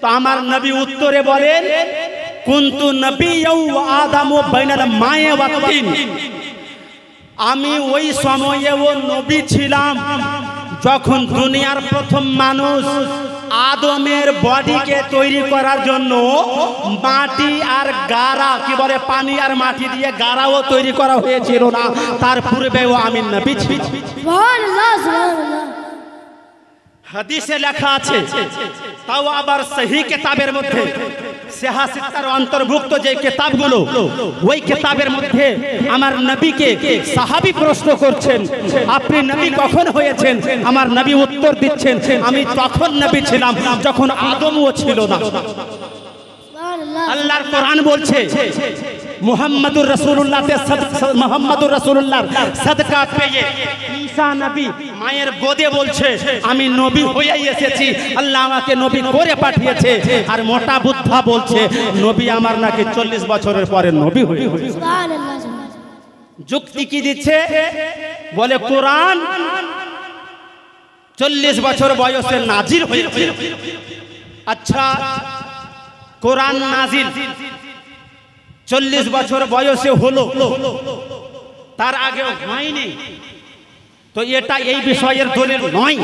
তো আমার নবী উত্তরে বলেন, কুনতু নবিয়্যা ওয়া আদামু বাইনাল মায়ে ওয়াত তিন, আমি ওই সময়ে ও নবী ছিলাম যখন দুনিয়ার প্রথম মানুষ আদমের বডিকে তৈরি করার জন্য মাটি আর গাড়া, কি বলে, পানি আর মাটি দিয়ে গাড়াও তৈরি করা হয়েছিল না, তার পূর্বেও আমি নবী ছিলাম। সুবহানাল্লাহ, সুবহানাল্লাহ। হাদিসে লেখা আছে, তাও আবার সহি কিতাবের মধ্যে, সিহাসিত্তার অন্তর্ভুক্ত যে কিতাবগুলো, ওই কিতাবের মধ্যে আমার নবীকে সাহাবী প্রশ্ন করছেন, আপনি নবী কখন হয়েছেন? আমার নবী উত্তর দিচ্ছেন, আমি তখন নবী ছিলাম যখন আদমও ছিল না। আল্লাহর কোরআন বলছে মুহাম্মাদুর রাসূলুল্লাহর সাদকা পেয়ে ঈসা নবী মায়ের গোদে বলছে, আমি নবী হয়েই এসেছি, আল্লাহ আমাকে নবী করে পাঠিয়েছে। আর মোটা বুদ্ধা বলছে নবী আমার নাকি 40 বছরের পরে নবী হয়ে। সুবহানাল্লাহ। যুক্তি কি দিচ্ছে? বলে কোরআন 40 বছর বয়সে নাজিল হয়েছে। আচ্ছা, কোরআন নাজিল 40 বছর বয়সে হলো, তার আগে হয়নি, তো এটা এই বিষয়ের দলিল নয়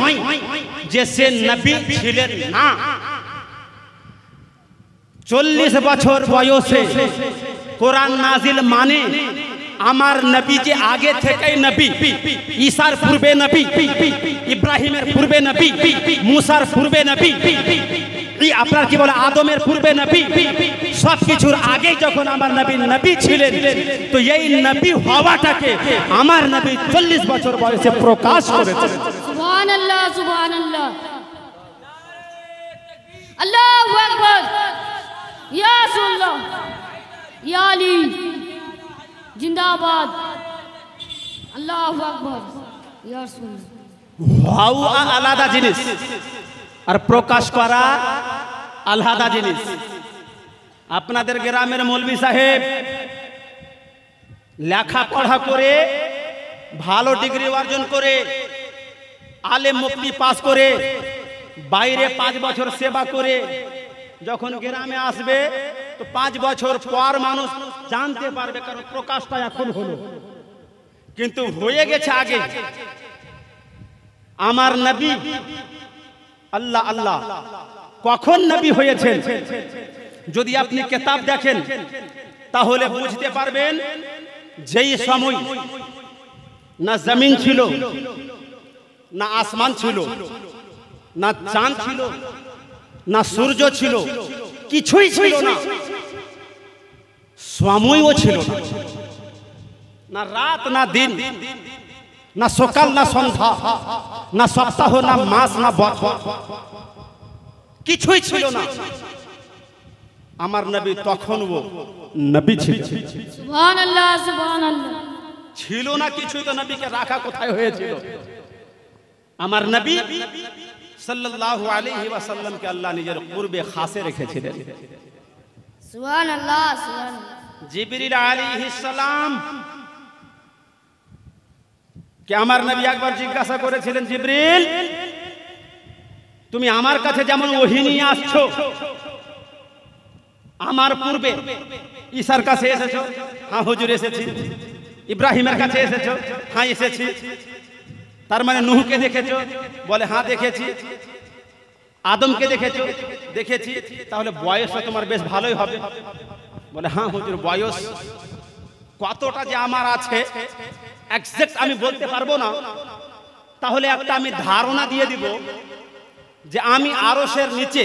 যে সে নবী ছিলেন না। 40 বছর বয়সে কোরআন নাজিল মানে আমার নবী যে আগে থেকেই নবী, ঈসার পূর্বে নবী, ইব্রাহিমের পূর্বে নবী, মুসার পূর্বে নবী, আপনার কি বলে আদমের পূর্বে নবী, সবকিছুর আগে যখন আমার নবী নবী ছিলেন, তো এই নবী হওয়াটাকে আমার নবী 40 বছর বয়সে প্রকাশ করেছেন। সুবহানাল্লাহ, সুবহানাল্লাহ। আল্লাহু আকবার। ইয়া রাসূলুল্লাহ, ইয়া আলী জিন্দাবাদ। আল্লাহু আকবার। ইয়া রাসূলুল্লাহ। হওয়া আলাদা জিনিস আর প্রকাশ করা আলাদা জিনিস। আপনাদের গ্রামের মৌলভী সাহেব লেখাপড়া করে ভালো ডিগ্রি অর্জন করে আলেম মুফতি পাস করে বাইরে 5 বছর সেবা করে যখন গ্রামে আসবে, তো 5 বছর পর মানুষ জানতে পারবে, কারণ প্রকাশটা এখন হলো, কিন্তু হয়ে গেছে আগে। আমার নবী আল্লাহ আল্লাহ কখন নবী হয়েছেন, যদি আপনি কিতাব দেখেন তাহলে বুঝতে পারবেন যেই সময় না জমিন ছিল, না আসমান ছিল, না চাঁদ ছিল, না সূর্য ছিল, কিছুই ছিল না, সময়ও ছিল না, না রাত না দিন, না সকাল না সন্ধ্যা, না সপ্তাহ না মাস না বছর, কিছুই ছিল না। আমার নবী তখনও নবী ছিল। সুবহানাল্লাহ, সুবহানাল্লাহ। ছিল না কিছুই, তো নবীকে রাখা কোথায় হয়েছিল? আমার নবী সাল্লাল্লাহু আলাইহি ওয়াসাল্লামকে আল্লাহ নিজের কুরবে খাসে রেখেছিলেন। সুবহানাল্লাহ সুবহানাল্লাহ। জিবরিল আলাইহিস সালাম কে আমার নবী একবার জিজ্ঞাসা করেছিলেন, জিবরিল তুমি আমার কাছে যেমন ওহী নিয়ে আসছো, আমার পূর্বে ঈসার কাছে এসেছো, হ্যাঁ হুজুর এসেছি। ইব্রাহিমের কাছে এসেছো, হ্যাঁ এসেছি। তার মানে নূহকে দেখেছো? বলে হ্যাঁ দেখেছি। আদমকে দেখেছো? দেখেছি। তাহলে বয়সও তোমার বেশ ভালোই হবে। বলে হ্যাঁ হুজুর বয়স কতটা যে আমার আছে এক্সাক্ট আমি বলতে পারবো না, তাহলে একটা আমি ধারণা দিয়ে দিব যে আমি আরশের নিচে,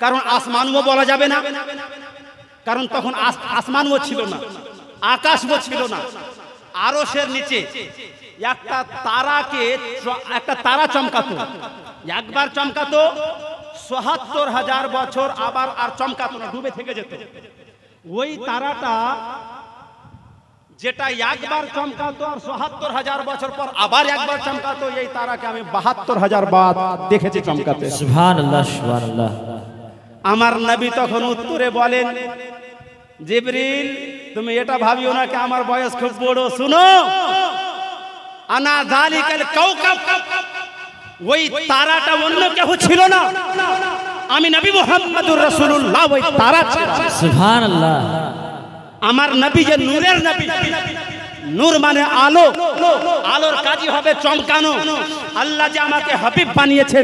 কারণ আসমানও বলা যাবে না, কারণ তখন আসমানও ছিল না, আকাশও ছিল না। আরশের নিচে একটা তারাকে, একটা তারা চমকাতো, একবার চমকাতো ৭৭,০০০ বছর, আবার আর চমকাতো না, ডুবে থেকে যেত। ওই তারাটা যেটা একবার চমকাতো আর ৭৭,০০০ বছর পর আবার একবার চমকাতো, এই তারাকে আমি ৭২,০০০ বার দেখেছি চমকাতে। সুবহানাল্লাহ সুবহানাল্লাহ। আমার নবী তখন উত্তরে বলেন, জিবরিল তুমি এটা ভাবিও না কি আমার বয়স খুব বড়, শুনো আনা যালিকাল কাওকাব, ওই তারাটা অন্য কেউ ছিল না, আমি নবী মুহাম্মদুর রাসূলুল্লাহ ওই তারা ছিলাম। সুবহানাল্লাহ। আমার নবী যে নূরের নবী, নূর মানে আলো, আলোর কাজই হবে চমকানো। আল্লাহ যে আমাকে হাবিব বানিয়েছেন,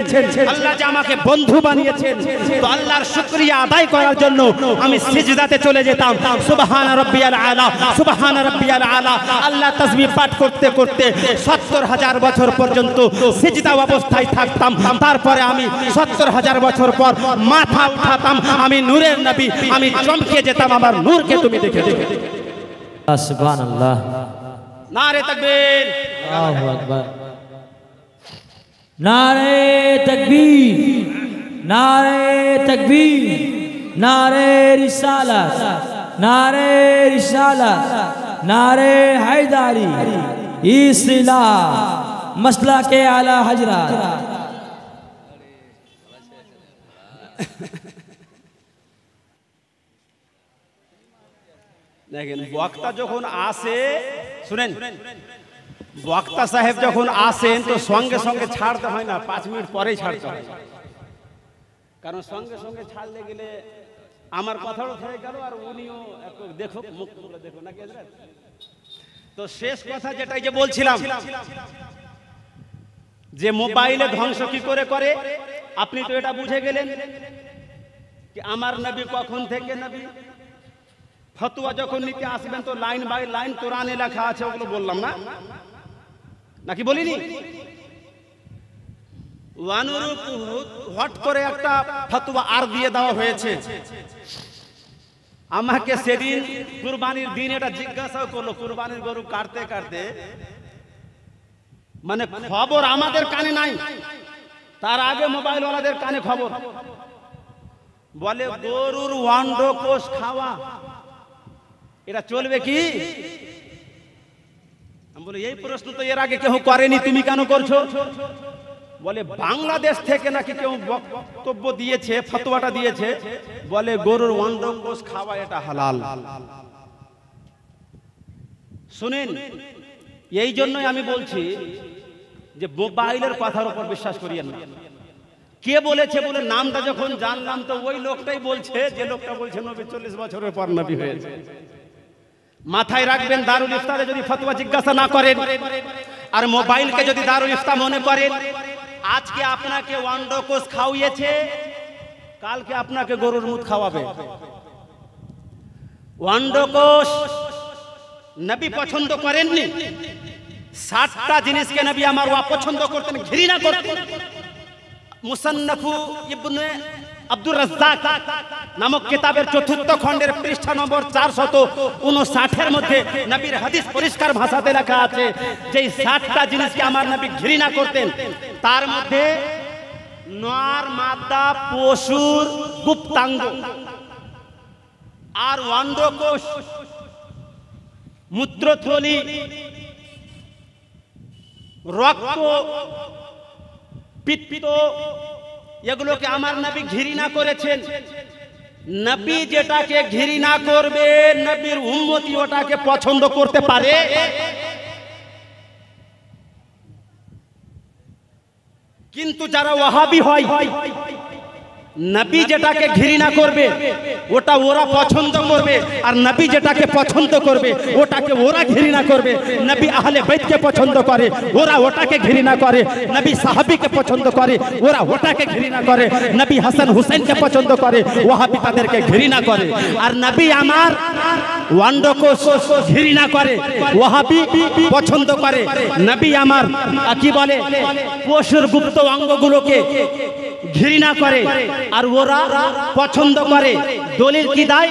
আল্লাহ যে আমাকে বন্ধু বানিয়েছেন, তো আল্লাহর শুকরিয়া আদায় করার জন্য আমি সিজদাতে চলে যেতাম। সুবহান রাব্বিয়াল আলা, সুবহান রাব্বিয়াল আলা। আল্লাহ তাসবিহ পাঠ করতে করতে ৭০,০০০ বছর পর্যন্ত সিজদা অবস্থায় থাকতাম। তারপরে আমি ৭০,০০০ বছর পর মাথা উঠাতাম, আমি নূরের নবী, আমি চমকে যেতাম, আমার নূরকে তুমি দেখে দেখে। সুবহানাল্লাহ। নারে তাকবীর, আল্লাহু আকবার। নারে তাকবীর, নারে তাকবীর, নারে রিসালাত, নারে রিসালাত, নারে হায়দারি, ইসলাম মাসলাকে আলা হযরত। দেখেন বক্তা যখন আসে, শুনেন, বক্তা সাহেব যখন আসেন তো সঙ্গে সঙ্গে ছাড়তে হয় না, 5 মিনিট পরেই ছাড়তে হয়, কারণ সঙ্গে সঙ্গে ছাড়লে গেলে আমার কথাও হয়ে গেল আর উনিও একটু দেখো, মুখ তুলে দেখো নাকি। তো শেষ কথা যেটাই যে বলছিলাম, যে মোবাইলে ধ্বংস কি করে করে, আপনি তো এটা বুঝে গেলেন কি আমার নবী কখন থেকে নবী। ফতোয়া যখন নিতে আসবেন তো লাইন বাই লাইন কোরআনে লেখা আছে, ওগুলো বললাম না নাকি বলিনি? অনুরূপ হট করে একটা ফতোয়া আর দিয়ে দেওয়া হয়েছে। আমাকে সেদিন কুরবানির দিন এটা জিজ্ঞাসা করলো, কুরবানির গরু কাটতে কাটতে, মানে খবর আমাদের কানে নাই, তার আগে মোবাইল ওয়ালাদের কানে খবর, বলে গরুর অন্ডকোষ খাওয়া এটা চলবে কি? আমি বলি এই প্রশ্ন তো এর আগে কেউ করেনি, তুমি কেন করছো? বলে বাংলাদেশ থেকে নাকি কেউ বক্তব্য দিয়েছে, ফতোয়াটা দিয়েছে, বলে গরুর অন্ডকোষ খাওয়া এটা হালাল। শুনেন, এই জন্যই আমি বলছি যে মোবাইলের কথার উপর বিশ্বাস করিয়েন না। কে বলেছে বলে নামটা যখন জানলাম তো ওই লোকটাই বলছে, যে লোকটা বলছে নবী 40 বছরের পর নবী হয়েছে। মাথায় রাখবেন, দারুল ইফতারে যদি ফতোয়া জিজ্ঞাসা না করেন আর মোবাইলকে যদি দারুল ইফতার মনে করেন, আজকে আপনাকে অন্ডকোষ খাওয়িয়েছে, কালকে আপনাকে গরুর মুত খাওয়াবে। অন্ডকোষ নবী পছন্দ করেননি, 60টা জিনিসকে নবী আমার অপছন্দ করতেন, ঘৃণা করতেন। মুসান্নাফু ইবনে আব্দুর রাজ্জাক নামক কিতাবের 4র্থ খণ্ডের পৃষ্ঠা নম্বর 459 মধ্যে নবীর হাদিস পরিষ্কার ভাষাতে লেখা আছে যে 60টা জিনিসকে আমার নবী ঘৃণা করতেন। তার মধ্যে নর মাদা, পশুর গুপ্তাঙ্গ আর অন্ডকোষ, মূত্রথলি, রক্ত, পিত্ত, এগুলোকে আমার নবী ঘৃণা করেছেন। নবী যেটাকে ঘৃণা করবে নবীর উম্মতি ওটাকে পছন্দ করতে পারে? কিন্তু যারা ওয়াহাবি হয় নবী যেটাকে ঘৃণা করবে ওটা ওরা পছন্দ করবে, আর নবী যেটাকে পছন্দ করবে ওটাকে ওরা ঘৃণা করবে। নবী আহলে বাইতকে পছন্দ করে, ওরা ওটাকে ঘৃণা করে। নবী সাহাবীকে পছন্দ করে, ওরা ওটাকে ঘৃণা করে। নবী হাসান হুসেনকে পছন্দ করে, ওয়াহাবি তাদেরকে ঘৃণা করে। আর নবী আমার ওয়ান্ডকে ঘৃণা করে, ওয়াহাবি পছন্দ করে। নবী আমার কি বলে পশুর গুপ্ত অঙ্গগুলোকে ঘৃণা করে, আর ওরা পছন্দ করে। দলিল কি দেয়?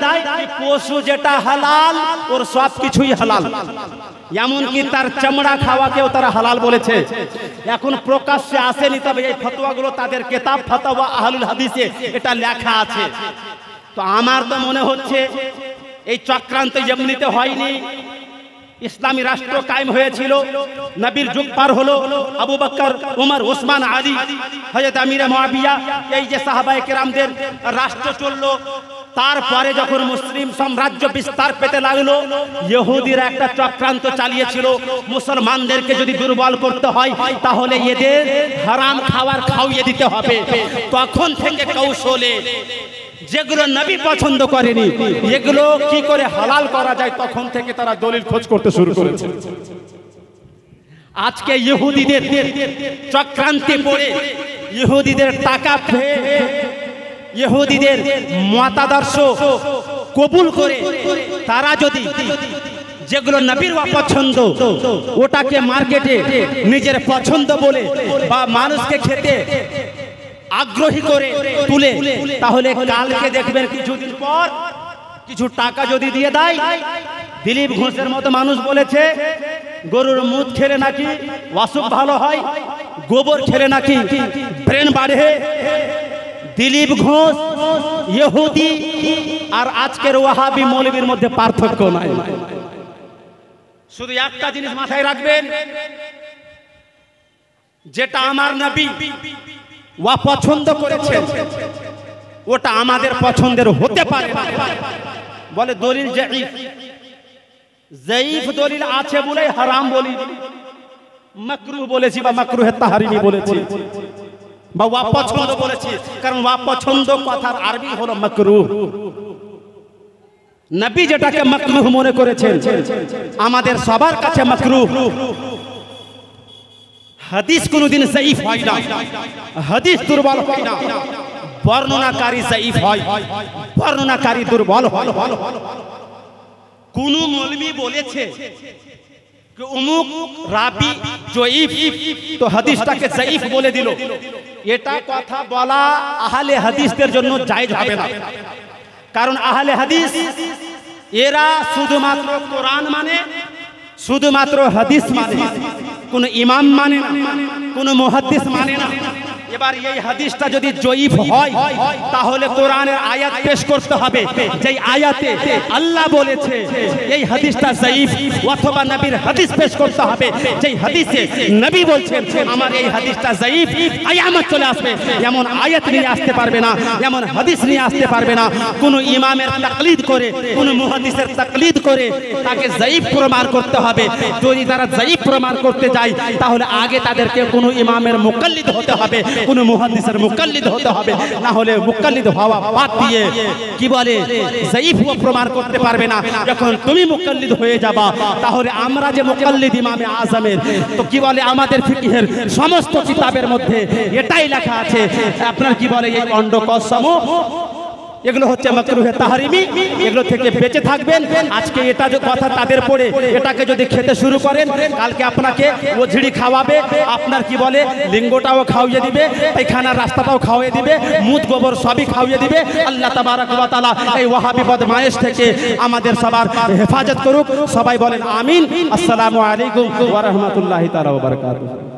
পশু যেটা হালাল ওর সব কিছুই হালাল, এমনকি তার চামড়া খাওয়াকেও তারা হালাল বলেছে। এখন প্রকাশ্যে আসেনি, তবে এই ফতোয়াগুলো তাদের কিতাব ফতোয়া আহলুল হাদিসে এটা লেখা আছে। তো আমার তো মনে হচ্ছে এই চক্রান্ত এমনিতে হয়নি। ইসলামী রাষ্ট্র কায়েম হয়েছিল, নবীর যুগ পার হলো, আবু বকর, ওমর, ওসমান, আলী, হযরত আমিরে মুআবিয়া, এই যে সাহাবায়ে কেরামদের রাষ্ট্র চললো। তারপরে যখন মুসলিম সাম্রাজ্য বিস্তার পেতে লাগলো, ইহুদিরা একটা চক্রান্ত চালিয়েছিল, মুসলমানদেরকে যদি দুর্বল করতে হয় তাহলে এদের হারাম খাবার খাওয়িয়ে দিতে হবে। তখন থেকে কৌশলে যেগুলো নবী পছন্দ করেনি এগুলো কি করে হালাল করা যায়, তখন থেকে তারা দলিল খোঁজ করতে শুরু করেছে। আজকে ইহুদিদের চক্রান্তে পড়ে, ইহুদিদের টাকা পেয়ে, ইহুদিদের মতাদর্শ কবুল করে তারা যদি যেগুলো নবীর অপছন্দ ওটাকে মার্কেটে নিজের পছন্দ বলে বা মানুষকে খেতে আগ্রহী করে তুলে, তাহলে কালকে দেখবেন কিছুদিন পর কিছু টাকা যদি দিয়ে দেয়। দিলীপ ঘোষের মতো মানুষ বলেছে গরুর মুখ খেলে নাকি অসুখ ভালো হয়, গোবর খেলে নাকি ব্রেন বাড়ে। দিলীপ ঘোষ ইহুদি আর আজকের ওয়াহাবি মৌলবীর মধ্যে পার্থক্য নাই। শুধু একটা জিনিস মাথায় রাখবেন, যেটা আমার নবী ওয়া পছন্দ করেছেন ওটা আমাদের পছন্দের হতে পারে না। বলে দলিল জাইফ, জাইফ দলিল আছে বলে হারাম বলি, মাকরুহ বলেছি বা মাকরুহে তাহরিমি বলেছি বা ওয়া পছন্দ বলেছি, কারণ ওয়া পছন্দ কথার আরবি হলো মাকরুহ। নবী যেটাকে মাকরুহ মনে করেছেন আমাদের সবার কাছে মাকরুহ। হাদিস কোনদিন যায়ীফ হয় না, হাদিস দুর্বল হয় না, বর্ণনাকারী যায়ীফ হয়, বর্ণনাকারী দুর্বল হয়। কোন মৌলবী বলেছে যে অমুক রাবি যায়ীফ, তো হাদিসটাকে যায়ীফ বলে দিল, এটা কথা বলা আহলে হাদিসদের জন্য জায়েজ হবে না। কারণ আহলে হাদিস এরা শুধুমাত্র কোরআন মানে, শুধুমাত্র হাদিস মানে, কোন ইমাম মানে না, কোন মুহাদ্দিস মানে না। এবার এই হাদিসটা যদি যায়ীফ হয় তাহলে কোরআনের আয়াত পেশ করতে হবে, যেই আয়াতে আল্লাহ বলেছে এই হাদিসটা যায়ীফ, অথবা নবীর হাদিস পেশ করতে হবে যেই হাদিসে নবী বলছেন আমার এই হাদিসটা যায়ীফ। কিয়ামত চলে আসবে, এমন আয়াত নিয়ে আসতে পারবে না, এমন হাদিস নিয়ে আসতে পারবে না। কোন ইমামের তাকলিদ করে, কোন মুহাদ্দিসের তাকলিদ করে তাকে যায়ীফ প্রমাণ করতে হবে। যদি তারা যায়ীফ প্রমাণ করতে যায় তাহলে আগে তাদেরকে কোন ইমামের মুকাল্লিদ হতে হবে, কোন মুহাদ্দিসের মুকাল্লিদ হতে হবে, না হলে মুকাল্লিদ হওয়া বাদ দিয়ে কি বলে যায়ীফ প্রমাণ করতে পারবে না। যখন তুমি মুকাল্লিদ হয়ে যাবা তাহলে আমরা যে মুকাল্লিদ ইমামে আজমের, তো কি বলে আমাদের ফিকহের সমস্ত কিতাবের মধ্যে এটাই লেখা আছে, আপনার কি বলে এই অন্ডকসম এগুলো হচ্ছে মাকরুহে তাহরিমি, এগুলো থেকে বেঁচে থাকবেন। আজকে এটা যে কথা তাদের পড়ে এটাকে যদি খেতে শুরু করেন, কালকে আপনাকে ওঝিড়ি খাওয়াবে, আপনার কি বলে লিঙ্গটাও খাওয়িয়ে দিবে, পায়খানার রাস্তাটাও খাওয়িয়ে দিবে, মুত গোবর সবই খাওয়িয়ে দিবে। আল্লাহ তাবারক ওয়া তাআলা এই ওয়াহাবি বদমায়েশ থেকে আমাদের সবার হেফাজত করুক। সবাই বলেন আমিন। আসসালামু আলাইকুম ওয়া রাহমাতুল্লাহি তাআলা ওয়া বারাকাতুহু।